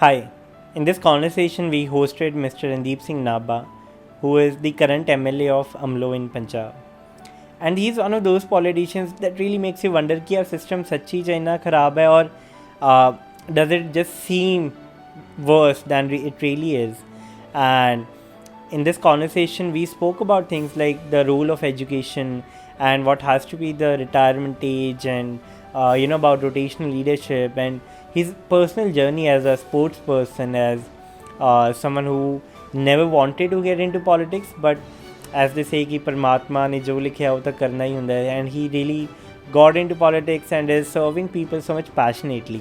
Hi, in this conversation we hosted Mr. Randeep Singh Nabha, who is the current MLA of Amloh in Punjab. And he's one of those politicians that really makes you wonder कि यार system सच्ची China खराब है और does it just seem worse than it really is. And in this conversation we spoke about things like the role of education and what has to be the retirement age and about rotational leadership and his personal journey as a sports person, as someone who never wanted to get into politics, but as they say कि परमात्मा ने जो लिखा है वो तो करना ही ਹੁੰਦਾ है, and he really got into politics and is serving people so much passionately.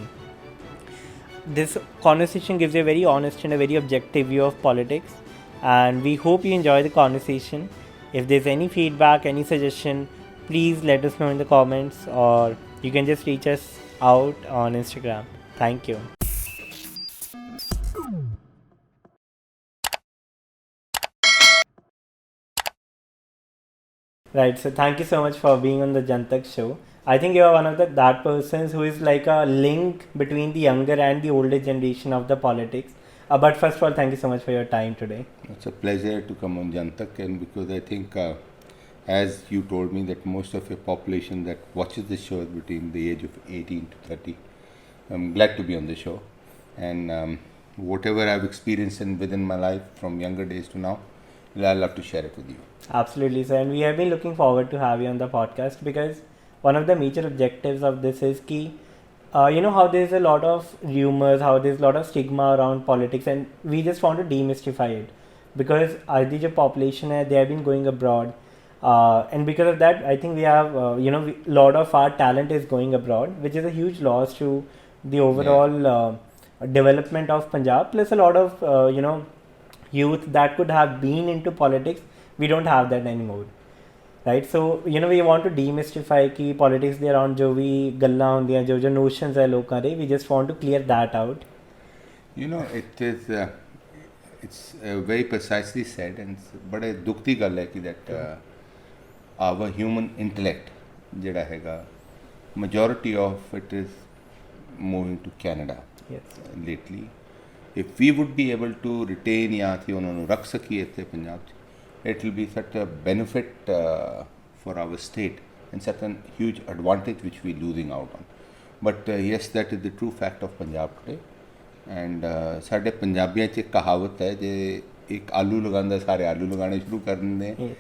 This conversation gives you a very honest and a very objective view of politics, and we hope you enjoy the conversation. If there's any feedback, any suggestion, please let us know in the comments, or you can just reach us out on Instagram. Thank you. Right, so thank you so much for being on the thejantakshow. I think you are one of that persons who is like a link between the younger and the older generation of the politics. But first of all, thank you so much for your time today. It's a pleasure to come on Jantak, and because I think, as you told me, that most of your population that watches the show is between the age of 18 to 30. I'm glad to be on the show, and whatever I've experienced within my life from younger days to now, I'd love to share it with you. Absolutely, sir. And we have been looking forward to have you on the podcast because one of the major objectives of this is कि how there's a lot of rumors, how there's a lot of stigma around politics, and we just want to demystify it because आज the population hai, they have been going abroad, and because of that, I think we have lot of our talent is going abroad, which is a huge loss to the overall development of Punjab. Plus a lot of youth that could have been into politics, we don't have that anymore. Right, so we want to demystify कि politics ਦੇ around जो भी ਗੱਲਾਂ ਹੁੰਦੀਆਂ जो notions है लोਕਾਂ ਦੇ, we just want to clear that out. It's very precisely said, and बड़े दुख ਦੀ ਗੱਲ है कि that our human intellect ਜਿਹੜਾ ਹੈਗਾ, majority of it is moving to Canada. Yes. Lately, if we would be able to retain ਜਾਂ ਅਸੀਂ ਉਹਨਾਂ ਨੂੰ ਰੱਖ ਸਕੀਏ ਇੱਥੇ ਪੰਜਾਬ 'ਚ, it will be such a benefit for our state and such a huge advantage which we're losing out on. But yes, that is the true fact of Punjab today. And ਸਾਡੇ ਪੰਜਾਬੀਆਂ 'ਚ ਇੱਕ ਕਹਾਵਤ ਹੈ, ਜੇ ਇੱਕ ਆਲੂ ਲਗਾਉਂਦਾ ਸਾਰੇ ਆਲੂ ਲਗਾਉਣੇ ਸ਼ੁਰੂ ਕਰ ਦਿੰਦੇ,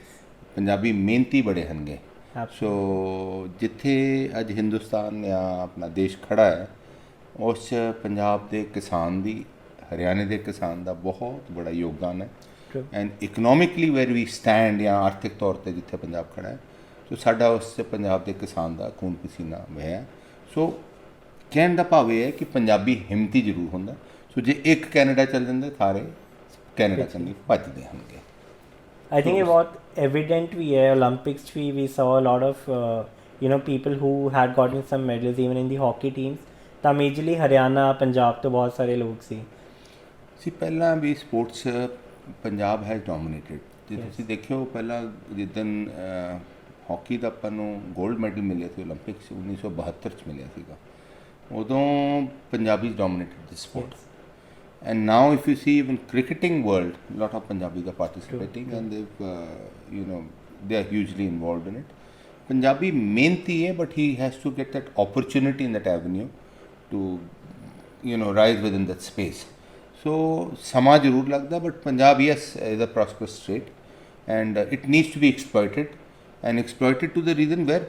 ਪੰਜਾਬੀ ਮਿਹਨਤੀ ਬੜੇ ਹਨਗੇ. ਸੋ ਜਿੱਥੇ ਅੱਜ ਹਿੰਦੁਸਤਾਨ ਜਾਂ ਆਪਣਾ ਦੇਸ਼ ਖੜਾ ਹੈ, ਉਸ 'ਚ ਪੰਜਾਬ ਦੇ ਕਿਸਾਨ ਦੀ, ਹਰਿਆਣੇ ਦੇ ਕਿਸਾਨ ਦਾ ਬਹੁਤ ਬੜਾ ਯੋਗਦਾਨ ਹੈ. ਐਂਡ ਇਕਨੋਮਿਕਲੀ ਵੇਰ ਵੀ ਸਟੈਂਡ ਜਾਂ ਆਰਥਿਕ ਤੌਰ 'ਤੇ ਜਿੱਥੇ ਪੰਜਾਬ ਖੜਾ ਹੈ, ਸੋ ਸਾਡਾ ਉਸ 'ਚ ਪੰਜਾਬ ਦੇ ਕਿਸਾਨ ਦਾ ਖੂਨ ਪਸੀਨਾ ਵਹਿਆ. ਸੋ ਕਹਿਣ ਦਾ ਭਾਵ ਇਹ ਹੈ ਕਿ ਪੰਜਾਬੀ ਹਿੰਮਤੀ ਜ਼ਰੂਰ ਹੁੰਦਾ. ਸੋ ਜੇ ਇੱਕ ਕੈਨੇਡਾ ਚੱਲ ਜਾਂਦੇ, ਸਾਰੇ ਕੈਨੇਡਾ ਚੰਗੀ ਭੱਜਦੇ ਹੋਣਗੇ. I think about evident we Olympics we saw a lot of people who had gotten some medals even in the hockey teams. ਤਾਂ ਮੇਜਰਲੀ ਹਰਿਆਣਾ ਪੰਜਾਬ ਤੋਂ ਬਹੁਤ ਸਾਰੇ ਲੋਕ ਸੀ. ਪਹਿਲਾਂ ਵੀ ਸਪੋਰਟਸ ਪੰਜਾਬ ਹੈਜ਼ ਡੋਮੀਨੇਟਡ. ਜੇ ਤੁਸੀਂ ਦੇਖਿਓ, ਪਹਿਲਾਂ ਜਿੱਦਣ ਹਾਕੀ ਦਾ ਆਪਾਂ ਨੂੰ ਗੋਲਡ ਮੈਡਲ ਮਿਲਿਆ ਸੀ ਓਲੰਪਿਕਸ 1972 'ਚ ਮਿਲਿਆ ਸੀਗਾ, ਉਦੋਂ Punjabi dominated the support. And now if you see even cricketing world, a lot of Punjabis are participating. True. And they've they are hugely involved in it. Punjabi mehnati hai, but he has to get that opportunity in that avenue to rise within that space. So sama zarur lagda, but Punjab, yes, is a prosperous state, and it needs to be exploited, and exploited to the reason where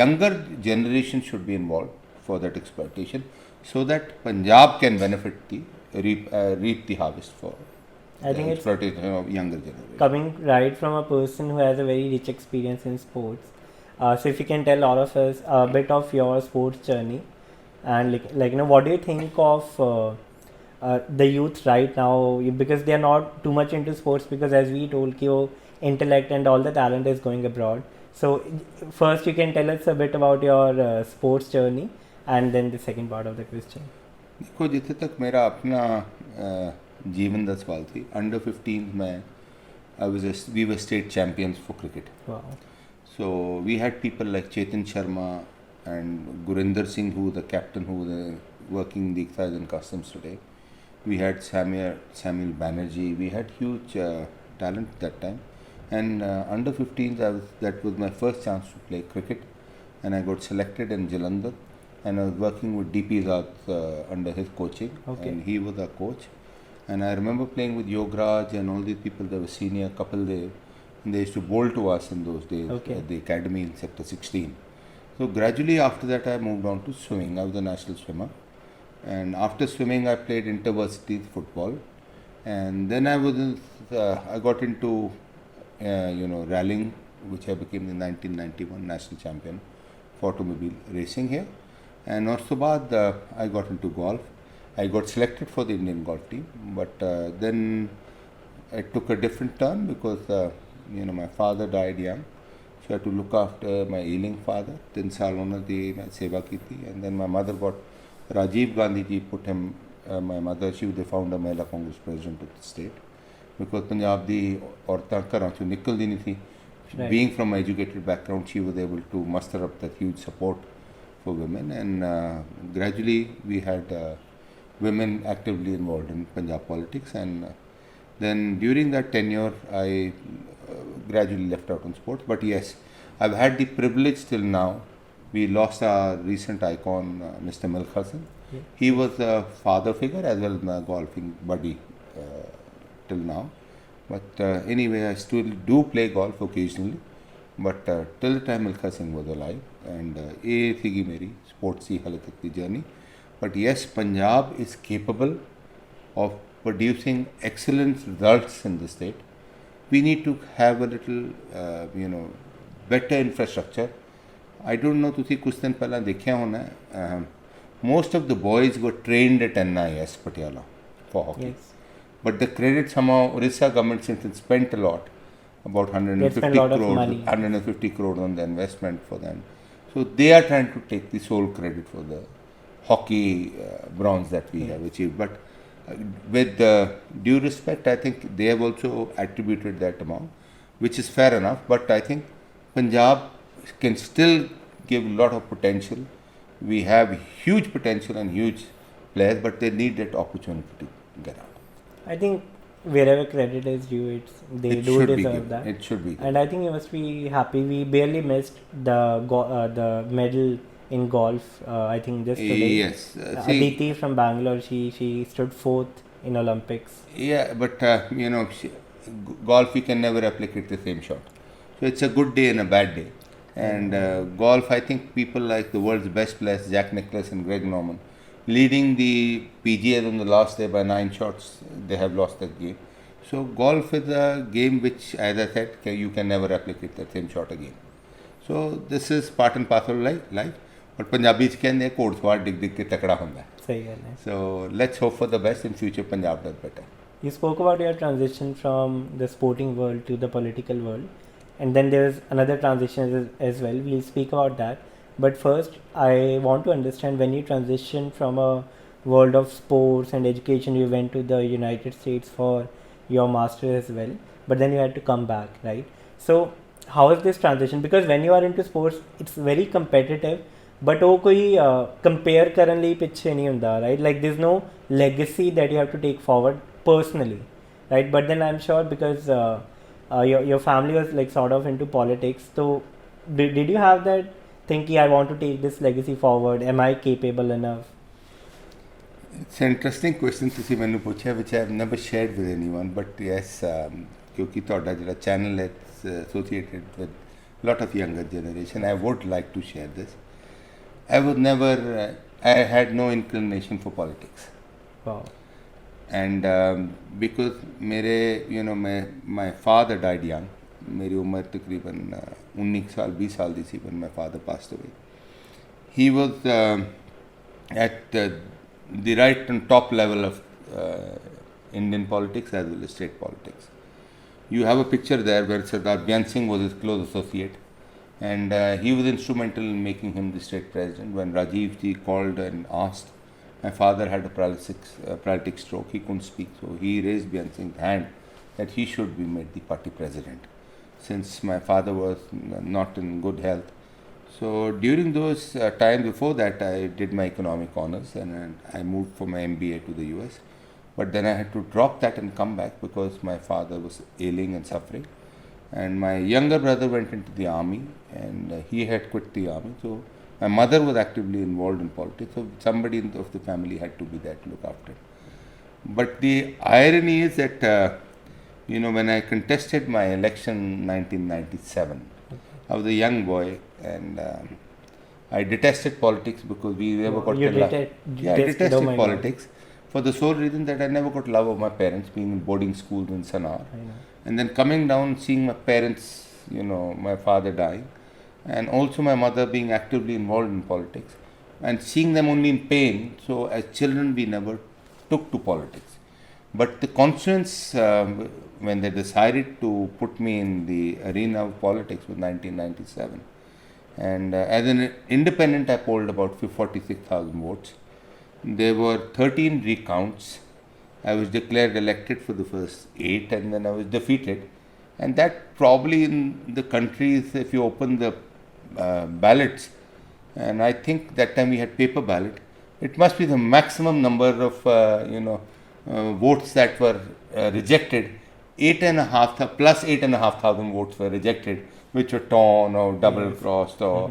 younger generation should be involved for that exploitation, so that Punjab can benefit the reap the harvest for I think exploitation of younger generation. Coming right from a person who has a very rich experience in sports, so if you can tell all of us a bit of your sports journey, and what do you think of the youth right now, because they are not too much into sports, because as we told you, intellect and all the talent is going abroad. So first you can tell us a bit about your sports journey, and then the second part of the question. देखो, जिथे तक मेरा अपना जीवन का सवाल थी, under 15 में we were state champions for cricket. Wow. So we had people like Chetan Sharma and Gurinder Singh, who the captain, who was working the excise and customs today. We had Samuel Banerjee. We had huge talent that time. And under 15s, that was my first chance to play cricket, and I got selected in Jalandhar, and I was working with DP Zad under his coaching, and he was our coach. And I remember playing with Yograj and all these people that were senior, Kapil Dev, and they used to bowl to us in those days at the academy in Sector 16. So gradually after that, I moved on to swimming. I was a national swimmer, and after swimming, I played intervarsity football, and then I got into rallying, which I became the 1991 national champion for automobile racing here. And also I got into golf. I got selected for the Indian golf team, but then it took a different turn because my father died young. So I had to look after my ailing father. 3 saal उन्होंने दी मैं सेवा की थी, and then my mother got Rajiv Gandhi ji put him. My mother, she was the founder Mahila Congress president of the state, because Punjab ਦੀ औरतां घरां चों निकलदी नहीं थी. Being from an educated background, she was able to muster up that huge support for women, and gradually we had women actively involved in Punjab politics. And then during that tenure, I gradually left out on sports. But yes, I've had the privilege till now. We lost our recent icon, Mr. Milkha Singh. Yeah. He was a father figure as well as my golfing buddy till now. But anyway, I still do play golf occasionally. But till the time Milkha Singh was alive, and ये थी मेरी sports की हाल तक की journey. But yes, Punjab is capable of producing excellent results in the state. We need to have a little, better infrastructure. I don't know, तुसी कुछ दिन पहला देखा होना. Most of the boys were trained at NIS Patiala for hockey. Yes. But the credit somehow Orissa government since it spent a lot, about 150 crores on the investment for them. So they are trying to take the sole credit for the hockey bronze that we have achieved. But with due respect, I think they have also attributed that amount, which is fair enough. But I think Punjab can still give a lot of potential. We have huge potential and huge players, but they need that opportunity to get out. I think wherever credit is due, they do deserve that. It should be. And I think you must be happy. We barely missed the medal in golf. I think just today. Yes. Aditi from Bangalore, she stood 4th in Olympics. Yeah, but golf you can never replicate the same shot. So it's a good day and a bad day. And golf, I think people like the world's best players, Jack Nicklaus and Greg Norman, leading the PGA on the last day by 9 shots, they have lost that game. So golf is a game which, as I said, you can never replicate that same shot again. So this is part and parcel of life. But Punjabis can they code swar dig ke takda hunda hai. So let's hope for the best. In future Punjab does better. You spoke about your transition from the sporting world to the political world, and then there's another transition as well. We'll speak about that. But first, I want to understand, when you transitioned from a world of sports and education, you went to the United States for your master's as well, but then you had to come back, right? So how is this transition? Because when you are into sports, it's very competitive, but वो कोई compare करने लिए पीछे नहीं होता, right? Like there's no legacy that you have to take forward personally, right? But then I'm sure because your family was like sort of into politics, so did you have that thinking, I want to take this legacy forward? Am I capable enough? It's an interesting question to see when you put, which I have never shared with anyone. But yes, क्योंकि ਤੁਹਾਡਾ ਜਿਹੜਾ channel is associated with a lot of younger generation, I would like to share this. I had no inclination for politics. Wow. And because my father died young. मेरी उम्र तकरीबन 19 साल 20 साल दी थी when my father passed away. He was at the right and top level of Indian politics as well as state politics. You have a picture there where Sardar Byan Singh was his close associate, and he was instrumental in making him the state president. When Rajiv ji called and asked, my father had a paralytic stroke, he couldn't speak, so he raised Byan Singh's hand that he should be made the party president, since my father was not in good health. So during those times before that, I did my economic honors, and I moved for my MBA to the US. But then I had to drop that and come back because my father was ailing and suffering. And my younger brother went into the army, and he had quit the army. So my mother was actively involved in politics. So somebody of the family had to be there to look after. But the irony is that, when I contested my election in 1997, I was a young boy, and I detested politics because we never got I detested politics for the sole reason that I never got love of my parents, being in boarding schools in Sanar. And then coming down, seeing my parents, my father dying, and also my mother being actively involved in politics, and seeing them only in pain. So as children, we never took to politics. But the constituents, when they decided to put me in the arena of politics, was 1997. And as an independent, I polled about 46,000 votes. There were 13 recounts. I was declared elected for the first 8, and then I was defeated. And that probably in the countries, if you open the ballots, and I think that time we had paper ballot, it must be the maximum number of votes that were rejected. 8,500 plus 8,500 votes were rejected, which were torn or double crossed, or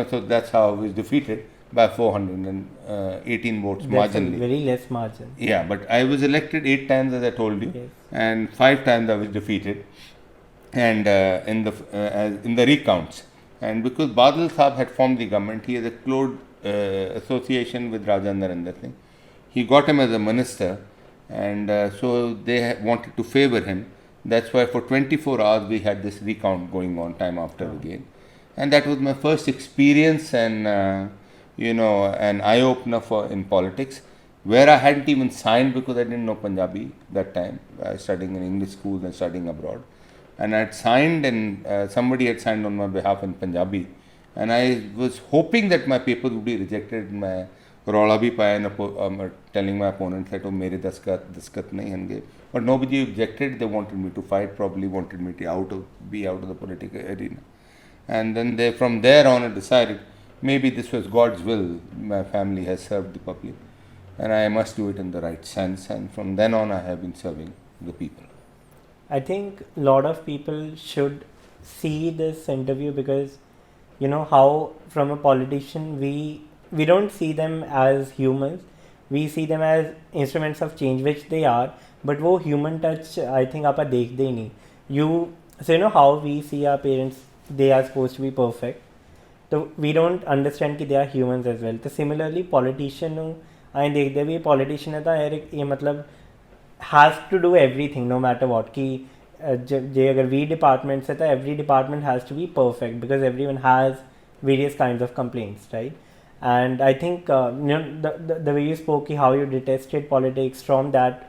so that's how I was defeated by 418 votes marginally. A very less margin. Yeah, but I was elected 8 times, as I told you, and 5 times I was defeated, and in the recounts. And because Badal Saab had formed the government, he has a close association with Raja Narendra Singh. He got him as a minister, and so they wanted to favor him. That's why for 24 hours we had this recount going on time after again. And that was my first experience, and an eye-opener in politics, where I hadn't even signed because I didn't know Punjabi that time. I was studying in English schools and studying abroad. And I had signed, and somebody had signed on my behalf in Punjabi. And I was hoping that my papers would be rejected. My Rola bhi paya, telling my opponent that, mere daskat nahi hange. But nobody objected. They wanted me to fight, probably wanted me to be out of the political arena. And then from there on, I decided maybe this was God's will. My family has served the public, and I must do it in the right sense. And from then on, I have been serving the people. I think a lot of people should see this interview because, how from a politician we don't see them as humans. We see them as instruments of change, which they are. But वो human touch, I think, आप देखते ही नहीं. So how we see our parents, they are supposed to be perfect. So we don't understand that they are humans as well. So similarly, politician, I देखते भी politician है तो ये मतलब has to do everything no matter what. कि अगर we departments है तो every department has to be perfect because everyone has various kinds of complaints, right? And I think the way you spoke, how you detested politics from that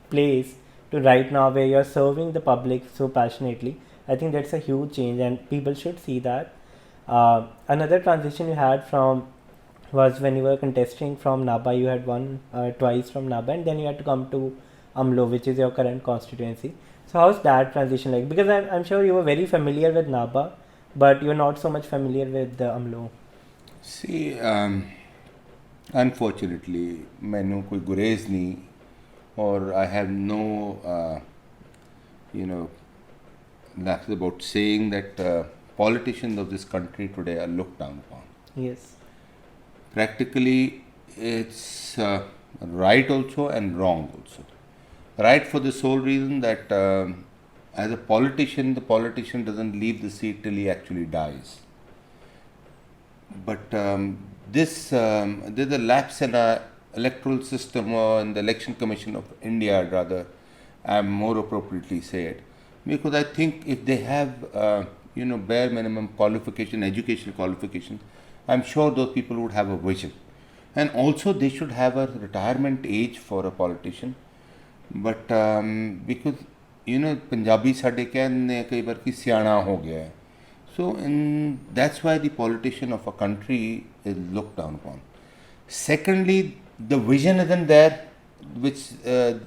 place to right now where you're serving the public so passionately, I think that's a huge change and people should see that. Another transition you had was when you were contesting from Nabha. You had won twice from Nabha, and then you had to come to Amloh, which is your current constituency. So how's that transition like? Because I'm sure you were very familiar with Nabha, but you're not so much familiar with Amloh. See, unfortunately, मैंने कोई गुरेज नहीं, or I have no, that's about saying that politicians of this country today are looked down upon. Yes. Practically, it's right also and wrong also. Right for the sole reason that as a politician, the politician doesn't leave the seat till he actually dies. But there's a lapse in our electoral system or in the Election Commission of India, I'd rather more appropriately say it. Because I think if they have, bare minimum qualification, educational qualification, I'm sure those people would have a vision. And also they should have a retirement age for a politician. But because, Punjabi sade कहने कई बार कि सियाना हो गया है. So that's why the politician of a country is looked down upon. Secondly, the vision isn't there, which the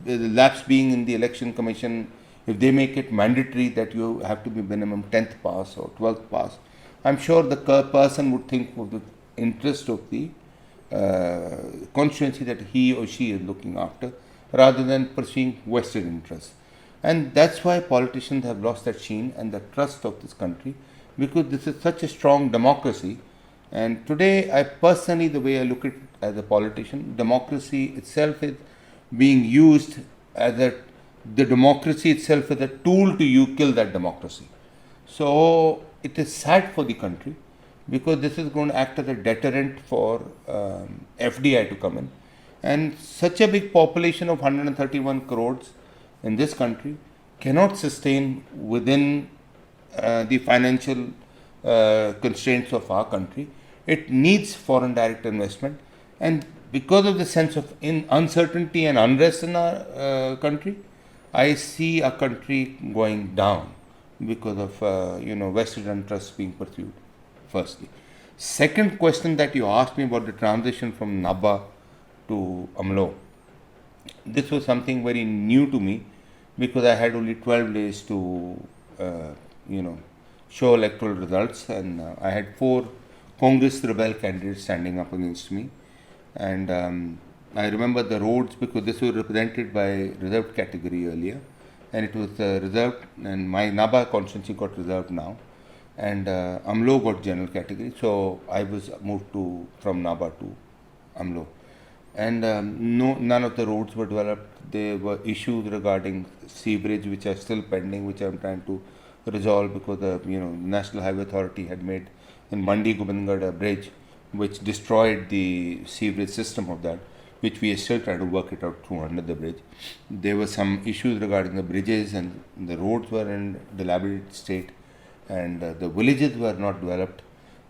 lapse being in the election commission, if they make it mandatory that you have to be minimum 10th pass or 12th pass, I'm sure the person would think of the interest of the constituency that he or she is looking after. rather than pursuing vested interests. And that's why politicians have lost that sheen and the trust of this country, because this is such a strong democracy. And today, I personally, the way I look at it as a politician, democracy itself is being used as the democracy itself is a tool to you kill that democracy. So it is sad for the country, because this is going to act as a deterrent for FDI to come in. And such a big population of 131 crores in this country cannot sustain within the financial constraints of our country. It needs foreign direct investment, and because of the sense of uncertainty and unrest in our country, I see our country going down because of vested interests being pursued. Firstly, second question that you asked me about the transition from Nabha to Amloh. This was something very new to me, because I had only 12 days to show electoral results, and I had 4 Congress rebel candidates standing up against me. And I remember the roads, because this was represented by reserved category earlier, and it was reserved, and my Nabha constituency got reserved now, and Amloh got general category. So I was moved from Nabha to Amloh, and none of the roads were developed. There were issues regarding sewerage which are still pending, which I am trying to resolve, because the National Highway Authority had made in Mandi Gobindgarh a bridge which destroyed the sewerage system of that, which we are still trying to work it out through under the bridge. There were some issues regarding the bridges, and the roads were in dilapidated state, and the villages were not developed.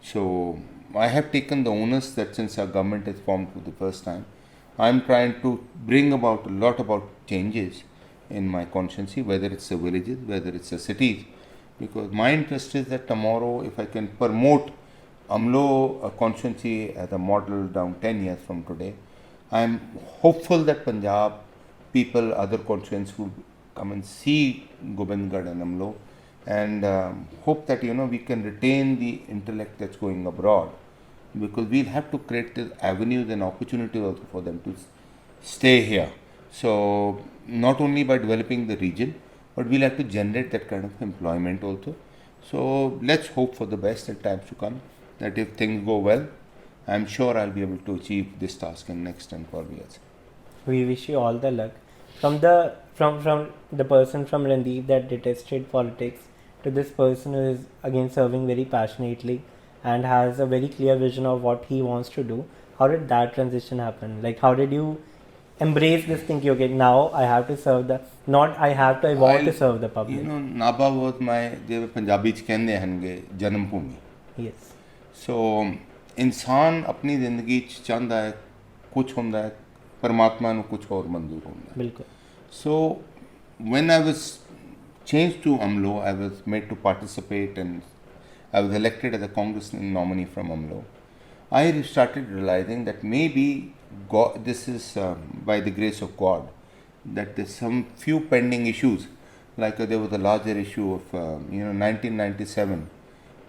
So I have taken the onus that since our government is formed for the first time, I am trying to bring about a lot about changes in my constituency, whether it's the villages, whether it's the cities, because my interest is that tomorrow, if I can promote Amloh constituency as a model down 10 years from today, I am hopeful that Punjab people, other constituents will come and see Gobindgarh and Amloh, and hope that we can retain the intellect that's going abroad, because we'll have to create the avenues and opportunities also for them to stay here. So not only by developing the region, but we'll have to generate that kind of employment also. So let's hope for the best in times to come, that if things go well, I'm sure I'll be able to achieve this task in next 10 12 years. We wish you all the luck. From the person from Randeep that detested politics to this person who is again serving very passionately and has a very clear vision of what he wants to do, how did that transition happen? Like, how did you embrace this thinking, okay, now I have to serve I want to serve the public? Nabha was they were Punjabi ch kehndे hange janam bhumi. Yes. So इंसान अपनी ज़िंदगी च चाहता है कुछ होंदा है, परमात्मा ਨੂੰ कुछ और मंजूर होंदा है. बिल्कुल. So when I was changed to Amloh, I was made to participate, and I was elected as a Congress nominee from Amloh. I started realizing that maybe God, this is by the grace of God, that there's some few pending issues, like there was a larger issue of 1997.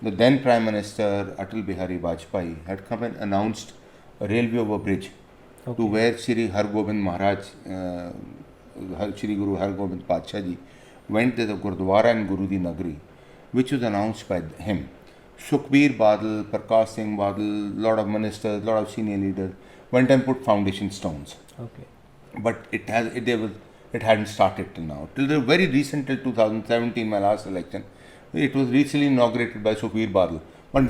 The then Prime Minister Atal Bihari Vajpayee had come and announced a railway over bridge to where Shri Hargobind Maharaj, Shri Guru Hargobind Padsha Ji went to the Gurdwara in Guru Di Nagari, which was announced by him. Sukhbir Badal, Prakash Singh Badal, lot of ministers, lot of senior leaders went and put foundation stones. Okay. But it hadn't started till now. Till the very recent, till 2017, my last election, it was recently inaugurated by Sukhbir Badal. But